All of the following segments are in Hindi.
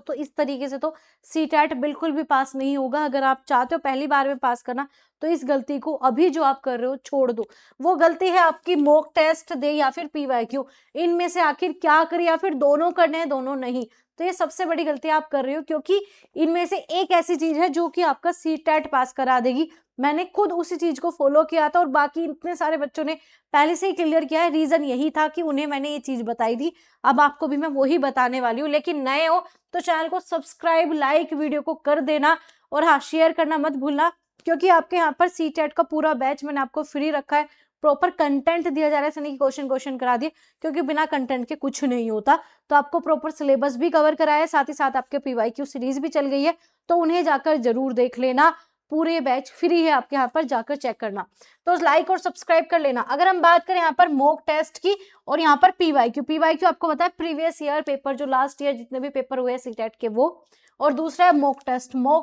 तो इस तरीके से तो सीटेट बिल्कुल भी पास नहीं होगा। अगर आप चाहते हो पहली बार में पास करना तो इस गलती को अभी जो आप कर रहे हो छोड़ दो। वो गलती है आपकी मॉक टेस्ट दे या फिर पीवाईक्यू, इनमें से आखिर क्या करें, या फिर दोनों करने हैं दोनों नहीं, तो ये सबसे बड़ी गलती आप कर रहे हो, क्योंकि इनमें से एक ऐसी चीज है जो कि आपका सीटेट पास करा देगी। मैंने खुद उसी चीज को फॉलो किया था और बाकी इतने सारे बच्चों ने पहले से ही क्लियर किया है। रीजन यही था कि उन्हें मैंने ये चीज बताई थी, अब आपको भी मैं वही बताने वाली हूँ। लेकिन नए हो तो चैनल को सब्सक्राइब, लाइक वीडियो को कर देना, और हाँ शेयर करना मत भूलना, क्योंकि आपके यहाँ पर सीटेट का पूरा बैच मैंने आपको फ्री रखा है। प्रॉपर कंटेंट दिया जा रहा है, सनी क्वेश्चन करा दिए, क्योंकि बिना कंटेंट के कुछ नहीं होता। तो आपको प्रॉपर सिलेबस भी कवर कराया है, साथ ही साथ आपके पीवाईक्यू सीरीज भी चल गई है, तो उन्हें जाकर जरूर देख लेना। पूरे बैच फ्री है, आपके यहाँ पर जाकर चेक करना। तो लाइक और सब्सक्राइब कर लेना। अगर हम बात करें यहाँ पर मॉक टेस्ट की और यहाँ पर पीवाईक्यू आपको पता है प्रीवियस ईयर पेपर, जो लास्ट ईयर जितने भी पेपर हुए सीटेट के वो, और दूसरा है मॉक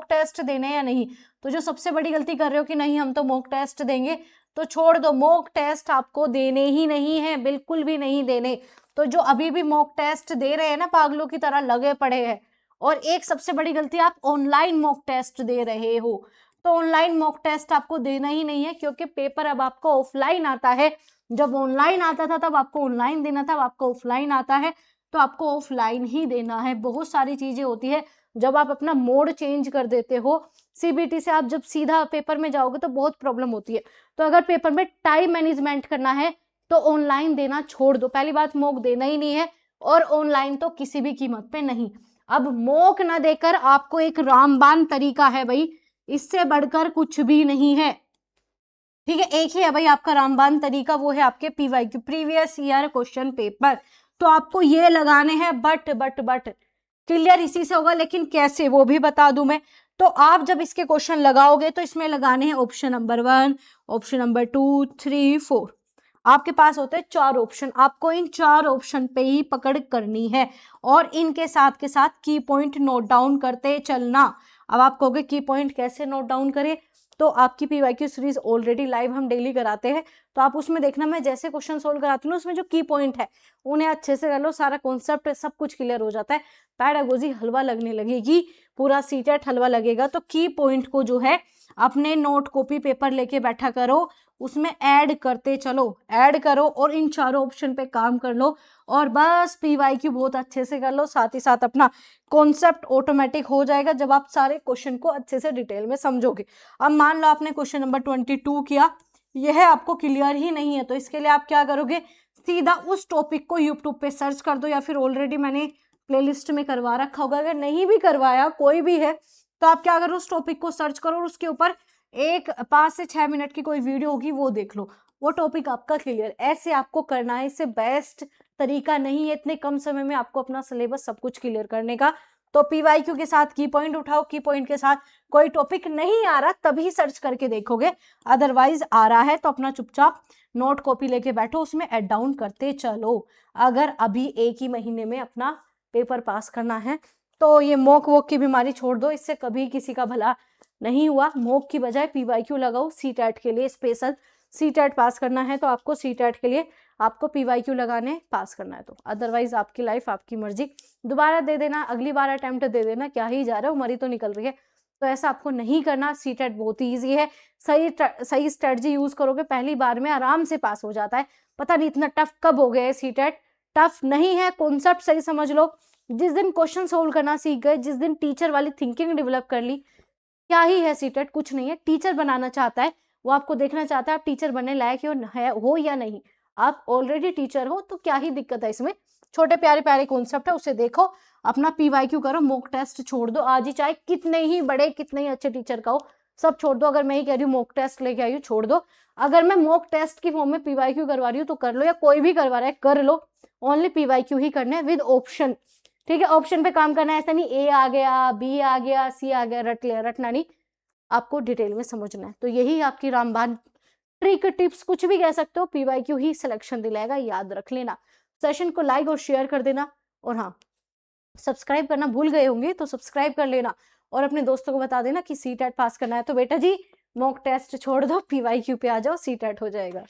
टेस्ट देने या नहीं। तो जो सबसे बड़ी गलती कर रहे हो कि नहीं हम तो मॉक टेस्ट देंगे, तो छोड़ दो, मॉक टेस्ट आपको देने ही नहीं है, बिल्कुल भी नहीं देने। तो जो अभी भी मॉक टेस्ट दे रहे हैं ना पागलों की तरह लगे पड़े हैं, और एक सबसे बड़ी गलती आप ऑनलाइन मॉक टेस्ट दे रहे हो, तो ऑनलाइन मॉक टेस्ट आपको देना ही नहीं है, क्योंकि पेपर अब आपको ऑफलाइन आता है। जब ऑनलाइन आता था तब आपको ऑनलाइन देना था, अब आपको ऑफलाइन आता है तो आपको ऑफलाइन ही देना है। बहुत सारी चीजें होती है जब आप अपना मोड चेंज कर देते हो, सीबीटी से आप जब सीधा पेपर में जाओगे तो बहुत प्रॉब्लम होती है। तो अगर पेपर में टाइम मैनेजमेंट करना है तो ऑनलाइन देना छोड़ दो। पहली बात, मॉक देना ही नहीं है, और ऑनलाइन तो किसी भी कीमत पे नहीं। अब मॉक ना देकर आपको एक रामबाण तरीका है भाई, इससे बढ़कर कुछ भी नहीं है, ठीक है। एक ही है भाई आपका रामबाण तरीका, वो है आपके PYQ previous year question paper. तो आपको ये लगाने हैं बट क्लियर इसी से होगा, लेकिन कैसे वो भी बता दूं मैं। तो आप जब इसके क्वेश्चन लगाओगे तो इसमें लगाने हैं ऑप्शन नंबर 1, ऑप्शन नंबर 2, 3, 4। आपके पास होते हैं 4 ऑप्शन, आपको इन 4 ऑप्शन पे ही पकड़ करनी है, और इनके साथ के साथ की पॉइंट नोट डाउन करते चलना। अब आप कहोगे की पॉइंट कैसे नोट डाउन करें, तो आपकी पीवाईक्यू सीरीज ऑलरेडी लाइव हम डेली कराते हैं, तो आप उसमें देखना, मैं जैसे क्वेश्चन सोल्व कराती हूँ उसमें जो की पॉइंट है उन्हें अच्छे से कर लो, सारा कॉन्सेप्ट सब कुछ क्लियर हो जाता है। पैडागोजी हलवा लगने लगेगी, पूरा सीटेट हलवा लगेगा। तो की पॉइंट को जो है अपने नोट कॉपी पेपर लेके बैठा करो, उसमें ऐड करते चलो, ऐड करो और इन चारों ऑप्शन पे काम कर लो, और बस पीवाईक्यू बहुत अच्छे से कर लो। साथ ही साथ अपना कॉन्सेप्ट ऑटोमेटिक हो जाएगा जब आप सारे क्वेश्चन को अच्छे से डिटेल में समझोगे। अब मान लो आपने क्वेश्चन नंबर 22 किया, यह आपको क्लियर ही नहीं है, तो इसके लिए आप क्या करोगे, सीधा उस टॉपिक को यूट्यूब पे सर्च कर दो, या फिर ऑलरेडी मैंने प्लेलिस्ट में करवा रखा होगा। अगर नहीं भी करवाया कोई भी है तो आप क्या करो, उस टॉपिक को सर्च करो और उसके ऊपर एक 5 से 6 मिनट की कोई वीडियो होगी वो देख लो, वो टॉपिक आपका क्लियर। ऐसे आपको करना है, इससे बेस्ट तरीका नहीं है इतने कम समय में आपको अपना सिलेबस सब कुछ क्लियर करने का। तो पीवाईक्यू के साथ की पॉइंट उठाओ, की पॉइंट के साथ कोई टॉपिक नहीं आ रहा तभी सर्च करके देखोगे, अदरवाइज आ रहा है तो अपना चुपचाप नोट कॉपी लेके बैठो, उसमें एड डाउन करते चलो। अगर अभी एक ही महीने में अपना पेपर पास करना है तो ये मॉक वॉक की बीमारी छोड़ दो, इससे कभी किसी का भला नहीं हुआ। मॉक की बजाय पीवाईक्यू लगाओ, सीटेट के लिए स्पेशल, सीटेट पास करना है तो आपको सीटेट के लिए आपको पीवाईक्यू लगाने, पास करना है तो, अदरवाइज आपकी लाइफ आपकी मर्जी। दोबारा दे देना, अगली बार अटेम्प्ट दे देना, क्या ही जा रहा है, मरी तो निकल रही है। तो ऐसा आपको नहीं करना, सीटेट बहुत ही ईजी है, सही स्ट्रेटजी यूज करोगे पहली बार में आराम से पास हो जाता है। पता नहीं इतना टफ कब हो गया है सीटेट, टफ नहीं है, कॉन्सेप्ट सही समझ लो। जिस दिन क्वेश्चन सोल्व करना सीख गए, जिस दिन टीचर वाली थिंकिंग डेवलप कर ली, क्या ही है सीटेट, कुछ नहीं है। टीचर बनाना चाहता है, वो आपको देखना चाहता है आप टीचर बनने लायक हो या नहीं। आप ऑलरेडी टीचर हो तो क्या ही दिक्कत है इसमें, छोटे प्यारे प्यारे कॉन्सेप्ट है, उसे देखो, अपना पीवाईक्यू करो, मॉक टेस्ट छोड़ दो आज ही, चाहे कितने ही बड़े कितने ही अच्छे टीचर का हो, सब छोड़ दो। अगर मैं ही कह रही हूँ मॉक टेस्ट लेके आई हूँ, छोड़ दो। अगर मैं मॉक टेस्ट की फॉर्म में पीवाईक्यू करवा रही हूँ तो कर लो, या कोई भी करवा रहा है कर लो, ओनली पीवाईक्यू ही करना है विद ऑप्शन, ठीक है। ऑप्शन पे काम करना है, ऐसा नहीं ए आ गया, बी आ गया, सी आ गया रट लिया, रटना नहीं, आपको डिटेल में समझना है। तो यही आपकी रामबाण ट्रिक टिप्स कुछ भी कह सकते हो, पीवाईक्यू ही सिलेक्शन दिलाएगा, याद रख लेना। सेशन को लाइक और शेयर कर देना, और हाँ सब्सक्राइब करना भूल गए होंगे तो सब्सक्राइब कर लेना, और अपने दोस्तों को बता देना कि सीटेट पास करना है तो बेटा जी मॉक टेस्ट छोड़ दो, पीवाईक्यू पे आ जाओ, सीटेट हो जाएगा।